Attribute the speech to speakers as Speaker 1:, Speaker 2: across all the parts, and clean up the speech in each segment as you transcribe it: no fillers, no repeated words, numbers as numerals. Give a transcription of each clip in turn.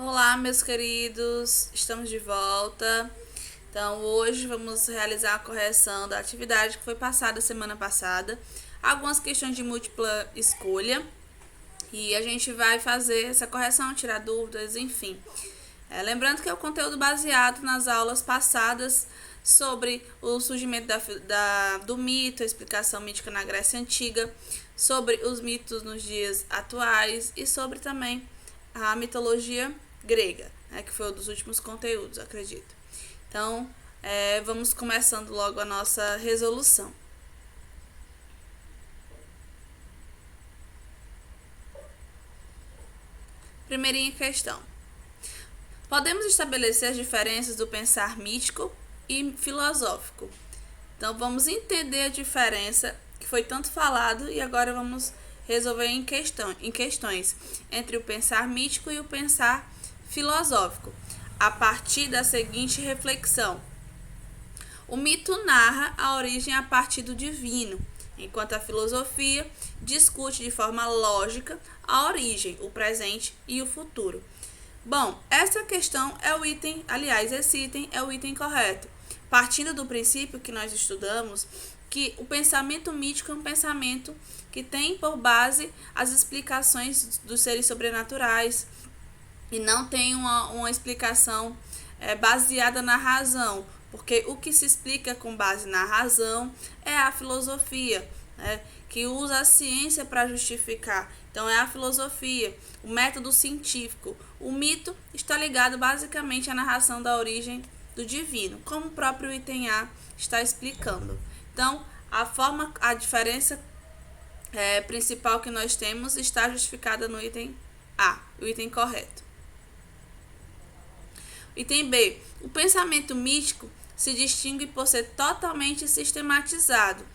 Speaker 1: Olá, meus queridos, estamos de volta. Então, hoje vamos realizar a correção da atividade que foi passada semana passada, algumas questões de múltipla escolha, e a gente vai fazer essa correção, tirar dúvidas, enfim. Lembrando que é o conteúdo baseado nas aulas passadas sobre o surgimento do mito, a explicação mítica na Grécia Antiga, sobre os mitos nos dias atuais e sobre também a mitologia grega, que foi um dos últimos conteúdos, acredito. Então, vamos começando logo a nossa resolução. Primeirinha questão. Podemos estabelecer as diferenças do pensar mítico e filosófico. Então, vamos entender a diferença que foi tanto falado e agora vamos resolver em questões entre o pensar mítico e o pensar filosófico, a partir da seguinte reflexão. O mito narra a origem a partir do divino, enquanto a filosofia discute de forma lógica a origem, o presente e o futuro. Bom, essa questão é o item, aliás, esse item é o item correto. Partindo do princípio que nós estudamos, que o pensamento mítico é um pensamento que tem por base as explicações dos seres sobrenaturais e não tem uma explicação baseada na razão, porque o que se explica com base na razão é a filosofia, que usa a ciência para justificar. Então, é a filosofia, o método científico. O mito está ligado basicamente à narração da origem do divino, como o próprio item A está explicando. Então, a diferença principal que nós temos está justificada no item A, o item correto. Item B. O pensamento místico se distingue por ser totalmente sistematizado.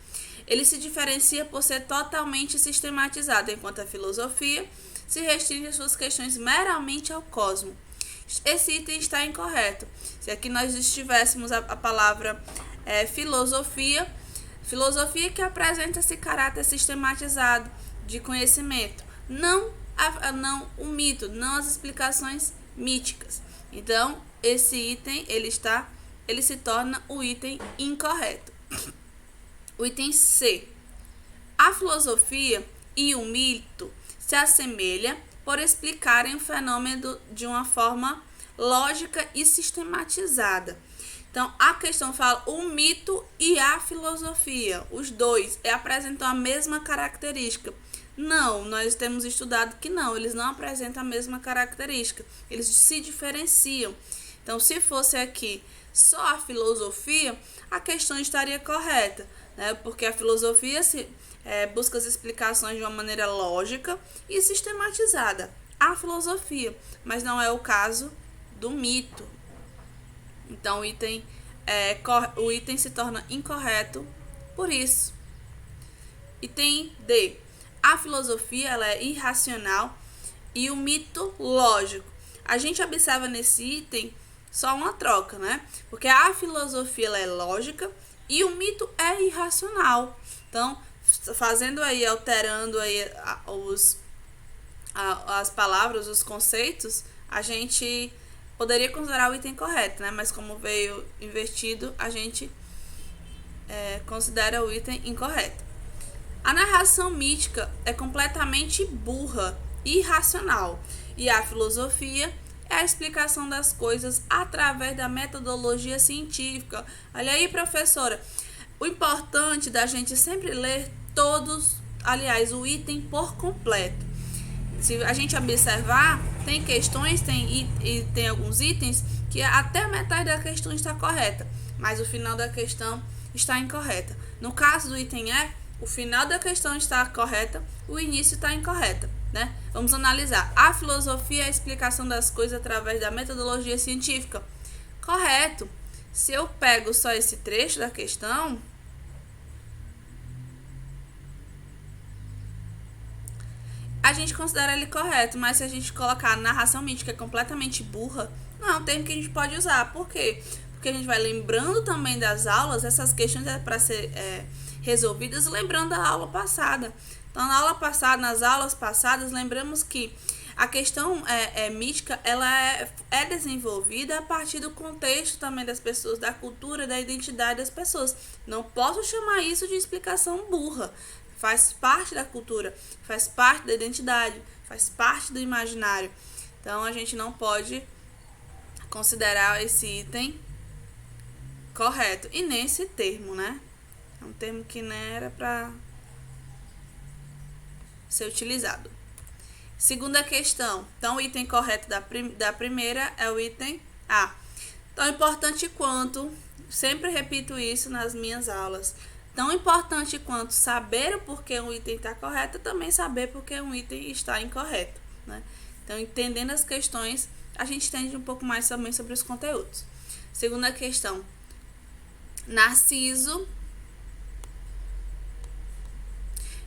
Speaker 1: Ele se diferencia por ser totalmente sistematizado, enquanto a filosofia se restringe às suas questões meramente ao cosmo. Esse item está incorreto. Se aqui nós estivéssemos a palavra filosofia que apresenta esse caráter sistematizado de conhecimento, não o mito, não as explicações míticas. Então, esse item ele se torna o item incorreto. O item C. A filosofia e o mito se assemelham por explicarem o fenômeno de uma forma lógica e sistematizada. Então, a questão fala o mito e a filosofia, os dois apresentam a mesma característica. Não, nós temos estudado que não, eles não apresentam a mesma característica, eles se diferenciam. Então, se fosse aqui só a filosofia, a questão estaria correta, porque a filosofia busca as explicações de uma maneira lógica e sistematizada. A filosofia, mas não é o caso do mito. Então, o item se torna incorreto por isso. Item D. A filosofia ela é irracional e o mito lógico. A gente observa nesse item só uma troca, Porque a filosofia ela é lógica e o mito é irracional. Então, alterando aí as palavras, os conceitos, a gente poderia considerar o item correto, Mas como veio invertido, a gente considera o item incorreto. A narração mítica é completamente burra e irracional, e a filosofia é a explicação das coisas através da metodologia científica. Olha aí, professora, o importante da gente sempre ler o item por completo. Se a gente observar, tem questões, tem alguns itens que até a metade da questão está correta, mas o final da questão está incorreta. No caso do item E, o final da questão está correta, o início está incorreta, Vamos analisar. A filosofia é a explicação das coisas através da metodologia científica. Correto. Se eu pego só esse trecho da questão, a gente considera ele correto, mas se a gente colocar a narração mítica completamente burra, não é um termo que a gente pode usar. Por quê? Porque a gente vai lembrando também das aulas, essas questões para ser resolvidas lembrando a aula passada. Então, nas aulas passadas, lembramos que A questão mítica, ela é desenvolvida a partir do contexto também das pessoas, da cultura, da identidade das pessoas. Não posso chamar isso de explicação burra. Faz parte da cultura, faz parte da identidade, faz parte do imaginário. Então, a gente não pode considerar esse item correto. E nem esse termo, né? É um termo que não era para ser utilizado. Segunda questão. Então, o item correto da primeira é o item A. Tão importante quanto, sempre repito isso nas minhas aulas, tão importante quanto saber o porquê um item está correto, também saber porquê um item está incorreto, né? Então, entendendo as questões, a gente entende um pouco mais também sobre os conteúdos. Segunda questão. Narciso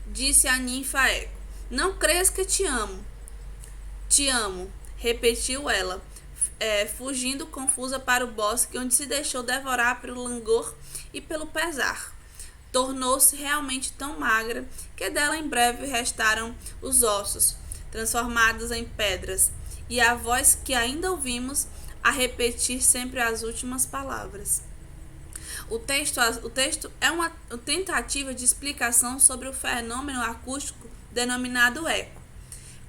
Speaker 1: disse a ninfa Eco: não crês que te amo. Te amo, repetiu ela, fugindo confusa para o bosque, onde se deixou devorar pelo langor e pelo pesar. Tornou-se realmente tão magra que dela em breve restaram os ossos, transformados em pedras, e a voz que ainda ouvimos a repetir sempre as últimas palavras. O texto é uma tentativa de explicação sobre o fenômeno acústico denominado eco.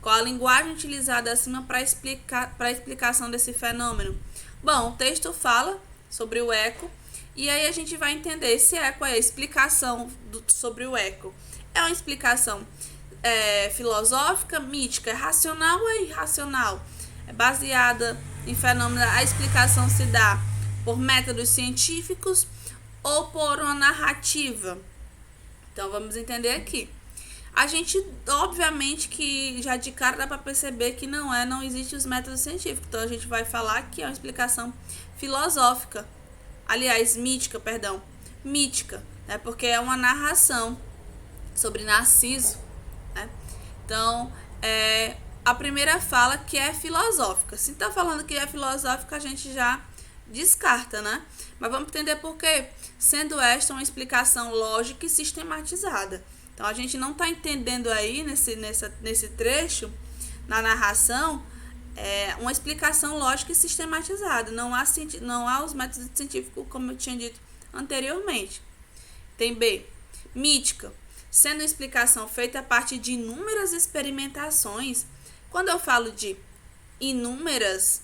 Speaker 1: Qual a linguagem utilizada acima para a explicação desse fenômeno? Bom, o texto fala sobre o eco, e aí a gente vai entender esse eco é a explicação sobre o eco. É uma explicação filosófica, mítica, é racional ou é irracional? É baseada em fenômeno, a explicação se dá por métodos científicos ou por uma narrativa. Então, vamos entender aqui. A gente, obviamente, que já de cara dá para perceber que não existe os métodos científicos. Então, a gente vai falar que é uma explicação filosófica. Aliás, mítica, né? Porque é uma narração sobre Narciso, né? Então, a primeira fala que é filosófica. Se está falando que é filosófica, a gente já descarta, né? Mas vamos entender por quê. Sendo esta uma explicação lógica e sistematizada. Então, a gente não está entendendo aí, nesse trecho, na narração, uma explicação lógica e sistematizada. Não há os métodos científicos, como eu tinha dito anteriormente. Tem B. Mítica. Sendo uma explicação feita a partir de inúmeras experimentações. Quando eu falo de inúmeras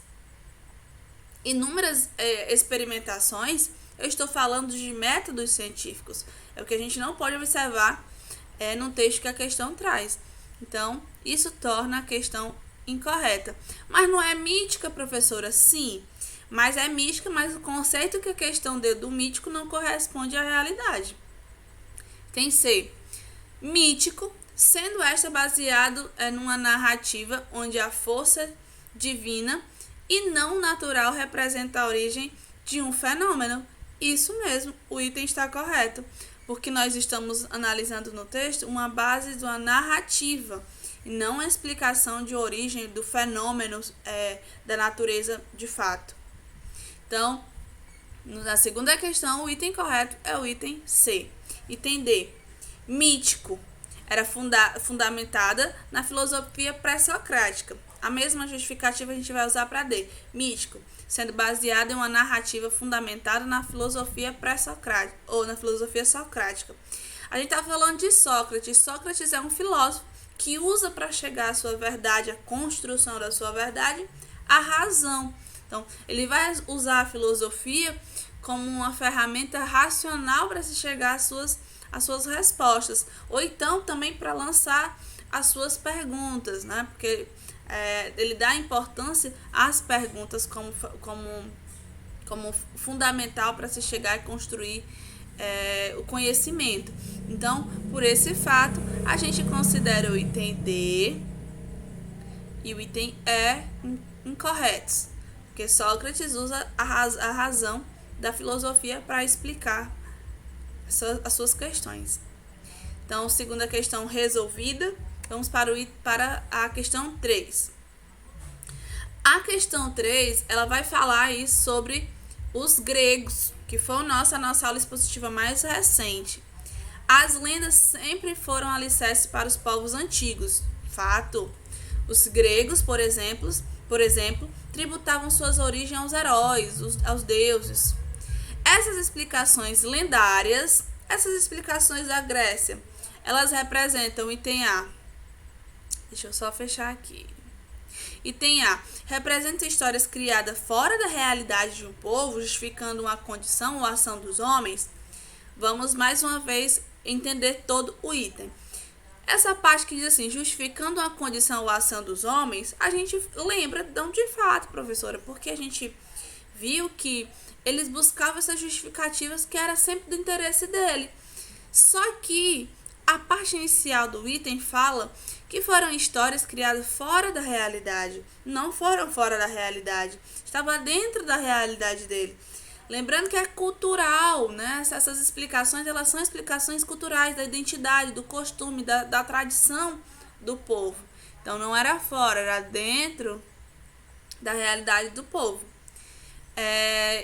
Speaker 1: experimentações, eu estou falando de métodos científicos. É o que a gente não pode observar no texto que a questão traz. Então, isso torna a questão incorreta. Mas não é mítica, professora? Sim, mas é mítica, mas o conceito que a questão deu do mítico não corresponde à realidade. Tem C. Mítico, sendo esta baseado numa narrativa onde a força divina e não natural representa a origem de um fenômeno. Isso mesmo, o item está correto, porque nós estamos analisando no texto uma base de uma narrativa e não a explicação de origem do fenômeno da natureza de fato. Então, na segunda questão, o item correto é o item C. Item D. Mítico. Era fundamentada na filosofia pré-socrática. A mesma justificativa a gente vai usar para D. Mítico, sendo baseada em uma narrativa fundamentada na filosofia pré-socrática ou na filosofia socrática. A gente está falando de Sócrates. Sócrates é um filósofo que usa para chegar à sua verdade, a construção da sua verdade, a razão. Então, ele vai usar a filosofia como uma ferramenta racional para se chegar às suas respostas, ou então também para lançar as suas perguntas, né? Porque ele dá importância às perguntas como fundamental para se chegar e construir o conhecimento. Então, por esse fato, a gente considera o item D e o item E incorretos, porque Sócrates usa a razão da filosofia para explicar as suas questões. Então, segunda questão resolvida. Vamos para a questão 3. A questão 3, ela vai falar aí sobre os gregos, que foi a nossa aula expositiva mais recente. As lendas sempre foram alicerces para os povos antigos. Fato. Os gregos, por exemplo, tributavam suas origens aos heróis, aos deuses. Essas explicações lendárias, essas explicações da Grécia, elas representam item A. Deixa eu só fechar aqui. Item A. Representa histórias criadas fora da realidade de um povo, justificando uma condição ou ação dos homens. Vamos mais uma vez entender todo o item. Essa parte que diz assim, justificando uma condição ou ação dos homens, a gente lembra de fato, professora, porque a gente viu que eles buscavam essas justificativas que era sempre do interesse dele. Só que a parte inicial do item fala que foram histórias criadas fora da realidade. Não foram fora da realidade, estava dentro da realidade dele. Lembrando que é cultural, né? Essas explicações, elas são explicações culturais da identidade, do costume, da tradição do povo. Então, não era fora, era dentro da realidade do povo.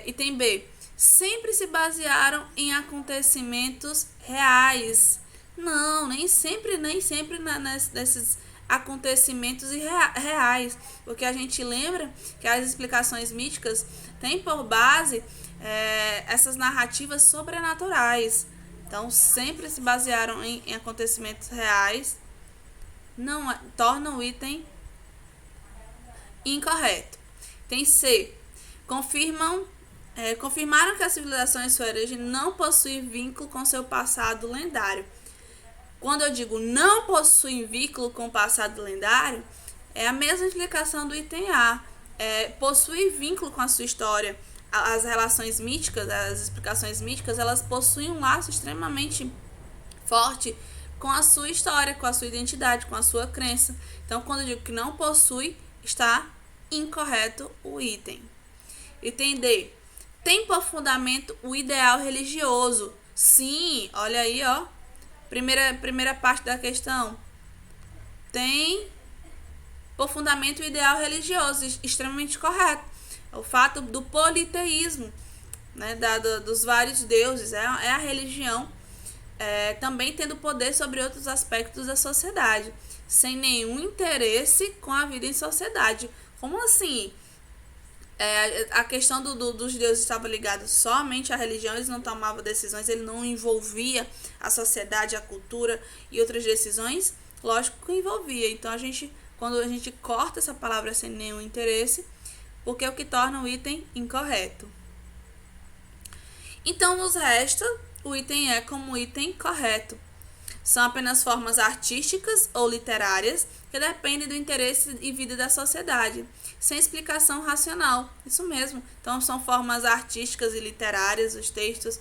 Speaker 1: Item B. Sempre se basearam em acontecimentos reais. Não, nem sempre nesses acontecimentos reais. Porque a gente lembra que as explicações místicas têm por base essas narrativas sobrenaturais. Então, sempre se basearam em acontecimentos reais. Não torna o item incorreto. Tem C. Confirmaram que a civilização em sua origem não possui vínculo com seu passado lendário. Quando eu digo não possui vínculo com o passado lendário, é a mesma explicação do item A. Possui vínculo com a sua história. As relações míticas, as explicações míticas, elas possuem um laço extremamente forte com a sua história, com a sua identidade, com a sua crença. Então, quando eu digo que não possui, está incorreto o item. Item D. Tem por fundamento o ideal religioso. Sim, olha aí, ó. Primeira parte da questão. Tem por fundamento o ideal religioso, extremamente correto. O fato do politeísmo, né, dos vários deuses, é a religião também tendo poder sobre outros aspectos da sociedade, sem nenhum interesse com a vida em sociedade. Como assim? A questão dos deuses estava ligada somente à religião, eles não tomavam decisões, ele não envolvia a sociedade, a cultura e outras decisões? Lógico que envolvia. Então, quando a gente corta essa palavra sem nenhum interesse, porque é o que torna o item incorreto. Então, nos resta o item E como item correto. São apenas formas artísticas ou literárias que dependem do interesse e vida da sociedade, sem explicação racional. Isso mesmo. Então, são formas artísticas e literárias, os textos,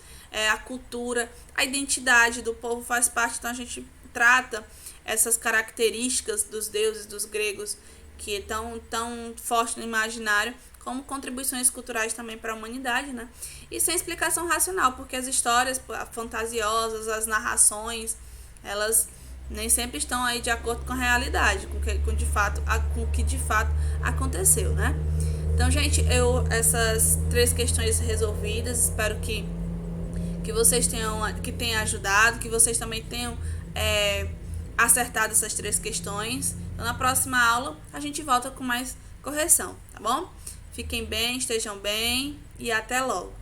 Speaker 1: a cultura, a identidade do povo faz parte. Então, a gente trata essas características dos deuses, dos gregos, que estão tão forte no imaginário, como contribuições culturais também para a humanidade, né? E sem explicação racional, porque as histórias fantasiosas, as narrações, elas nem sempre estão aí de acordo com a realidade, com o que de fato aconteceu, né? Então, gente, essas 3 questões resolvidas, espero que vocês tenham ajudado, que vocês também tenham acertado essas 3 questões. Então, na próxima aula, a gente volta com mais correção, tá bom? Fiquem bem, estejam bem e até logo.